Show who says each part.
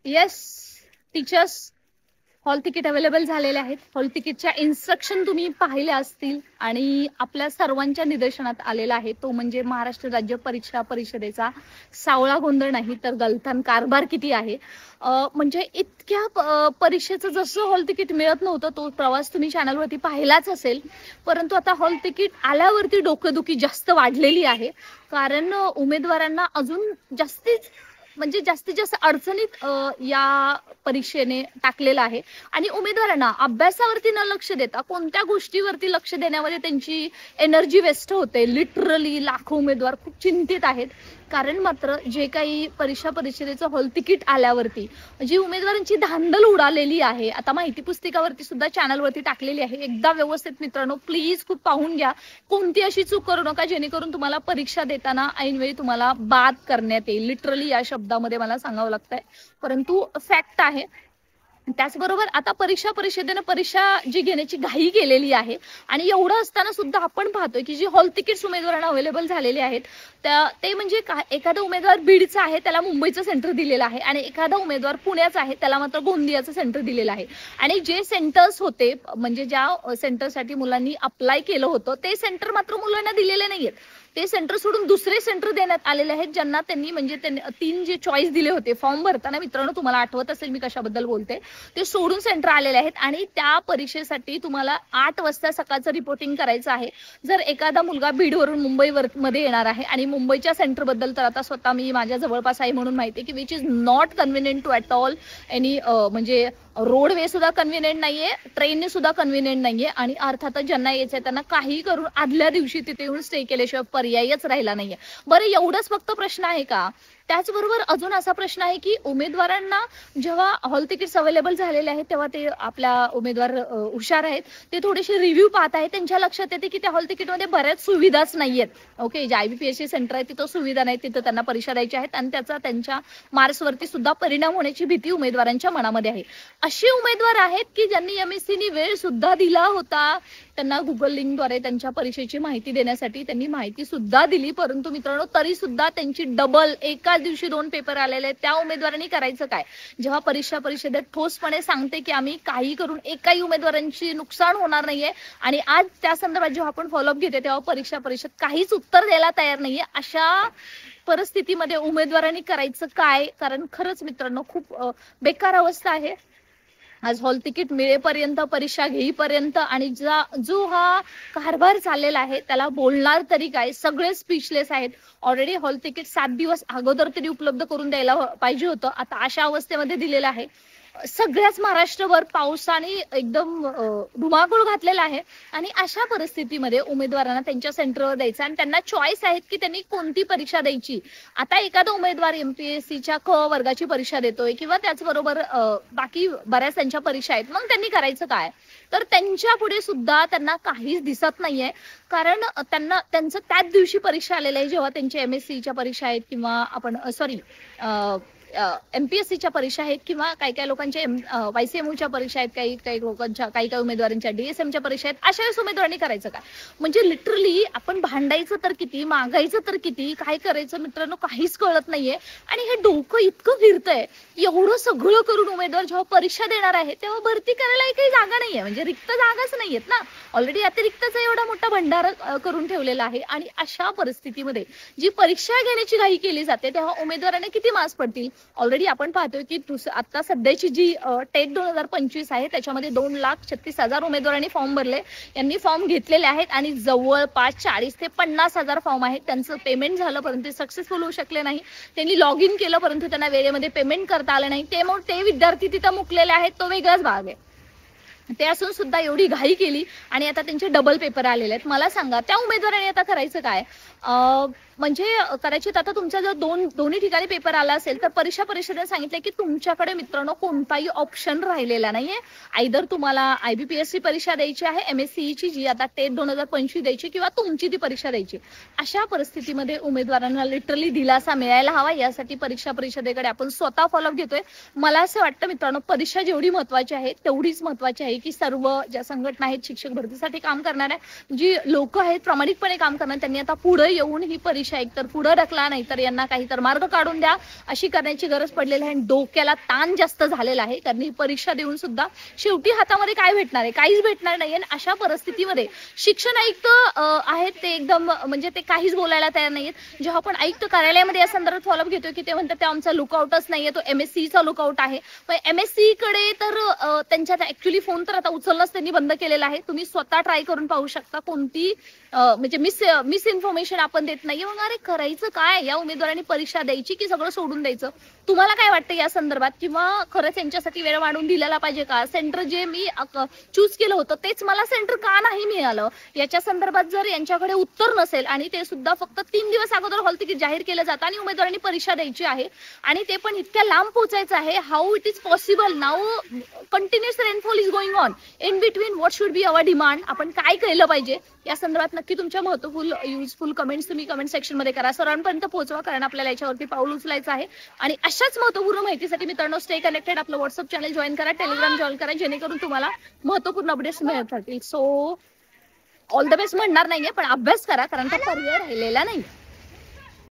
Speaker 1: Yes teachers, hall ticket available झालेले आहेत. Hall तिकीटच्या instruction तुम्ही पाहिल्या असतील आणि आपल्या सर्वांच्या निदर्शनात आलेला आहे तो म्हणजे महाराष्ट्र राज्य परीक्षा परिषदेचा सावळा गोंधळ नाही तर गलथान कारभार किती आहे. म्हणजे इतक्या परीक्षेचं जसं हॉल तिकीट मिळत नव्हतं तो प्रवास तुम्ही चॅनलवरती पाहिलाच असेल. परंतु आता हॉल तिकीट आल्यावरती डोकेदुखी जास्त वाढलेली आहे. कारण उमेदवारांना अजून जास्तीत जास्त अडचणीत या परीक्षेने टाकलेलं आहे. आणि उमेदवारांना अभ्यासावरती न लक्ष देता कोणत्या गोष्टीवरती लक्ष देण्यामध्ये त्यांची एनर्जी वेस्ट होते. लिटरली लाखो उमेदवार खूप चिंतित आहेत. कारण मात्र जे काही परीक्षा परिषदेचं हॉल तिकीट आल्यावरती जी उमेदवारांची धांदल उडालेली आहे. आता माहिती पुस्तिकावरती सुद्धा चॅनलवरती टाकलेली आहे. एकदा व्यवस्थित मित्रांनो प्लीज खूप पाहून घ्या. कोणती अशी चूक करू नका जेणेकरून तुम्हाला परीक्षा देताना ऐनवेळी तुम्हाला बाद करण्यात येईल. लिटरली या शब्दामध्ये मला सांगावं लागतंय परंतु फॅक्ट आहे. त्याचबरोबर आता परीक्षा परिषदेने परीक्षा जी घेण्याची घाई केलेली आहे. आणि एवढं असताना सुद्धा आपण पाहतोय की जी हॉल तिकीट्स उमेदवारांना अवेलेबल झालेले आहेत ते म्हणजे एखादा उमेदवार बीडचा आहे त्याला मुंबईचं सेंटर दिलेलं आहे आणि एखादा उमेदवार पुण्याचा आहे त्याला मात्र गोंदियाचं सेंटर दिलेलं आहे. आणि जे सेंटर्स होते म्हणजे ज्या सेंटरसाठी मुलांनी अप्लाय केलं होतं ते सेंटर मात्र मुलांना दिलेले नाहीयेत. ते सेंटर सोडून दुसरे सेंटर देण्यात आलेले आहेत ज्यांना त्यांनी म्हणजे 3 जे चॉईस दिले होते फॉर्म भरताना. मित्रांनो तुम्हाला आठवत असेल मी कशाबद्दल बोलते. ते सोडून सेंटर आलेले आहेत आणि त्या परीक्षेसाठी तुम्हाला 8 वाजता सकाळचं रिपोर्टिंग करायचं आहे. जर एखादा मुलगा बीडवरून मध्ये येणार आहे आणि मुंबईच्या सेंटर बद्दल तर आता स्वतः मी माझ्या जवळपास आहे म्हणून माहिती आहे की which is not convenient to at all any म्हणजे रोडवे सुद्धा कन्व्हिनियंट नाहीये, ट्रेनने सुद्धा कन्व्हिनियंट नाहीये. आणि अर्थातच ज्यांना यायचंय त्यांना काही करून आदल्या दिवशी तिथे येऊन स्टे केल्याशिवाय पर्यायच राहिला नाहीये. बरं एवढंच फक्त प्रश्न आहे का? त्याचबरोबर अजून असा प्रश्न आहे की उमेदवारांना जेव्हा हॉल तिकीट्स अवेलेबल झालेले आहेत तेव्हा ते आपल्या उमेदवार हुशार आहेत ते थोडेसे रिव्ह्यू पाहत आहेत. त्यांच्या लक्षात येते की त्या हॉल तिकीटमध्ये बऱ्याच सुविधाच नाहीयेत. ओके, जे IBPSC सेंटर आहे तिथं सुविधा नाही, तिथं त्यांना परीक्षा द्यायची आहेत आणि त्याचा त्यांच्या मार्क्सवरती सुद्धा परिणाम होण्याची भीती उमेदवारांच्या मनामध्ये आहे. असे उमेदवार आहेत की ज्यांनी MSCनी वेळ सुद्धा दिला होता. त्यांना गुगल लिंकद्वारे त्यांच्या परीक्षेची माहिती देण्यासाठी त्यांनी माहिती सुद्धा दिली. परंतु मित्रांनो तरी सुद्धा त्यांची डबल एकाच दिवशी 2 पेपर आलेले आहेत. त्या उमेदवारांनी करायचं काय? जेव्हा परीक्षा परिषदेत ठोसपणे सांगते की आम्ही काही करून एकाही उमेदवारांची नुकसान होणार नाहीये आणि आज त्या संदर्भात जेव्हा आपण फॉलोअप घेते तेव्हा परीक्षा परिषद काहीच उत्तर द्यायला तयार नाहीये. अशा परिस्थितीमध्ये उमेदवारांनी करायचं काय? कारण खरंच मित्रांनो खूप बेकार अवस्था आहे. आज हॉल तिकीट मिळेपर्यंत परीक्षा घेईपर्यंत आणि जो हा कारभार चाललेला आहे त्याला बोलणार तरी काय? सगळे स्पीचलेस आहेत. ऑलरेडी हॉल तिकीट 7 दिवस अगोदर तरी उपलब्ध करून द्यायला पाहिजे होतं. आता अशा अवस्थेमध्ये दिलेलं आहे. सगळ्याच महाराष्ट्रभर पावसाने एकदम धुमाकूळ घातलेला आहे. आणि अशा परिस्थितीमध्ये उमेदवारांना त्यांच्या सेंटरवर द्यायचं आणि त्यांना चॉईस आहेत की त्यांनी कोणती परीक्षा द्यायची. आता एखादा उमेदवार MPSCच्या क वर्गाची परीक्षा देतोय किंवा त्याचबरोबर बाकी बऱ्याच त्यांच्या परीक्षा आहेत. मग त्यांनी करायचं काय? तर त्यांच्या पुढे सुद्धा त्यांना काहीच दिसत नाहीये. कारण त्यांचं त्याच दिवशी परीक्षा आलेल्या आहे जेव्हा त्यांच्या MSCच्या परीक्षा आहेत किंवा आपण MPSCच्या परीक्षा आहेत किंवा काही लोकांच्या YCMUच्या परीक्षा आहेत, काही लोकांच्या काही उमेदवारांच्या DSMच्या परीक्षा आहेत. अशा वेळेस उमेदवारांनी करायचं काय? म्हणजे लिटरली आपण भांडायचं तर किती, मागायचं तर किती, काय करायचं मित्रांनो काहीच कळत नाहीये. आणि हे डोकं इतकं फिरतंय. एवढं सगळं करून उमेदवार जेव्हा परीक्षा देणार आहे तेव्हा भरती करायला काही जागा नाहीये. म्हणजे रिक्त जागाच नाहीयेत ना. ऑलरेडी अतिरिक्तचा एवढा मोठा भंडारा करून ठेवलेला आहे. आणि अशा परिस्थितीमध्ये जी परीक्षा घेण्याची घाई केली जाते तेव्हा उमेदवारांना किती मार्क्स पडतील? ऑलरेडी आपण पाहतोय की आता सध्याची जी टेट 2025 आहे त्याच्यामध्ये 2,36,000 उमेदवारांनी फॉर्म भरले. यांनी फॉर्म घेतलेले आहेत आणि जवळपास 40 ते 50,000 फॉर्म आहेत. त्यांचं पेमेंट झालं परंतु सक्सेसफुल होऊ शकले नाही. त्यांनी लॉग इन केलं परंतु त्यांना वेळेमध्ये पेमेंट करता आलं नाही. ते विद्यार्थी तिथं मुकलेले आहेत तो वेगळाच भाग आहे. ते असून सुद्धा एवढी घाई केली आणि आता त्यांचे डबल पेपर आलेले आहेत. मला सांगा त्या उमेदवारांनी आता करायचं काय? म्हणजे कदाचित आता तुमचा जर दोन्ही ठिकाणी पेपर आला असेल तर परीक्षा परिषदेने सांगितले की तुमच्याकडे मित्रांनो कोणताही ऑप्शन राहिलेला नाहीये. आयदर तुम्हाला IBPSC परीक्षा द्यायची आहे MSCची जी आता टेट 2025 द्यायची किंवा तुमची ती परीक्षा द्यायची. अशा परिस्थितीमध्ये उमेदवारांना लिटरली दिलासा मिळायला हवा. यासाठी परीक्षा परिषदेकडे आपण स्वतः फॉलोअप घेतोय. मला असं वाटतं मित्रांनो परीक्षा जेवढी महत्वाची आहे तेवढीच महत्वाची आहे की सर्व ज्या संघटना आहेत शिक्षक भरतीसाठी काम करणाऱ्या जी लोक आहेत प्रामाणिकपणे काम करणार त्यांनी आता पुढे येऊन ही परीक्षा परीक्षा एकतर पुढे ढकला, नाहीतर यांना काही तर मार्ग काढून द्या अशी करण्याची गरज पडलेली आहे. डोक्याला ताण जास्त झालेला आहे, कारण ही परीक्षा देऊन सुद्धा शेवटी हातामध्ये काय भेटणार आहे, काहीच भेटणार नाही. आणि अशा परिस्थितीमध्ये शिक्षण आयुक्त आहेत ते एकदम म्हणजे ते काहीच बोलायला तयार नाहीयेत. जेव्हा आपण आयुक्त कार्यालयामध्ये या संदर्भात फॉलोअप घेतोय की ते म्हणतात ते आमचा लुकआउटच नाहीये, तो MSc चा लुकआउट आहे. पण MSc कडे तर त्यांच्यात ऍक्च्युली फोन तर आता उचलणंच त्यांनी बंद केलेला आहे. तुम्ही स्वतः ट्राय करून पाहू शकता, कोणती म्हणजे मिस इन्फॉर्मेशन आपण देत नाहीये. मग अरे करायचं काय, या उमेदवारांनी परीक्षा द्यायची की सगळं सोडून द्यायचं? तुम्हाला काय वाटतं या संदर्भात? किंवा खरंच यांच्यासाठी वेळ वाढवून दिलेला पाहिजे का? सेंटर जे मी चूज केलं होतं तेच मला सेंटर का नाही मिळालं, याच्या संदर्भात जर यांच्याकडे उत्तर नसेल आणि ते सुद्धा फक्त 3 दिवस अगोदर हॉल तिकीट जाहीर केलं जातं आणि उमेदवारांनी परीक्षा द्यायची आहे आणि ते पण इतक्या लांब पोहोचायचं आहे, how it is possible? Now continuous rainfall is going on in between, what should be our demand? आपण काय केलं पाहिजे या संदर्भात नक्की तुमच्या महत्वपूर्ण युजफुल कमेंट्स तुम्ही कमेंट सेक्शन मध्ये करा, सर्वांपर्यंत पोहोचवा, कारण आपल्याला याच्यावरती पाऊल उचलायचं आहे. आणि अशाच महत्वपूर्ण माहितीसाठी मित्रांनो स्टे कनेक्टेड, आपलं व्हॉट्सअप चॅनल जॉईन करा, टेलिग्राम जॉईन करा, जेणेकरून तुम्हाला महत्वपूर्ण अपडेट्स मिळत राहतील. सो ऑल द बेस्ट म्हणणार नाहीये, पण अभ्यास करा, कारण का पर्याय राहिलेला नाही.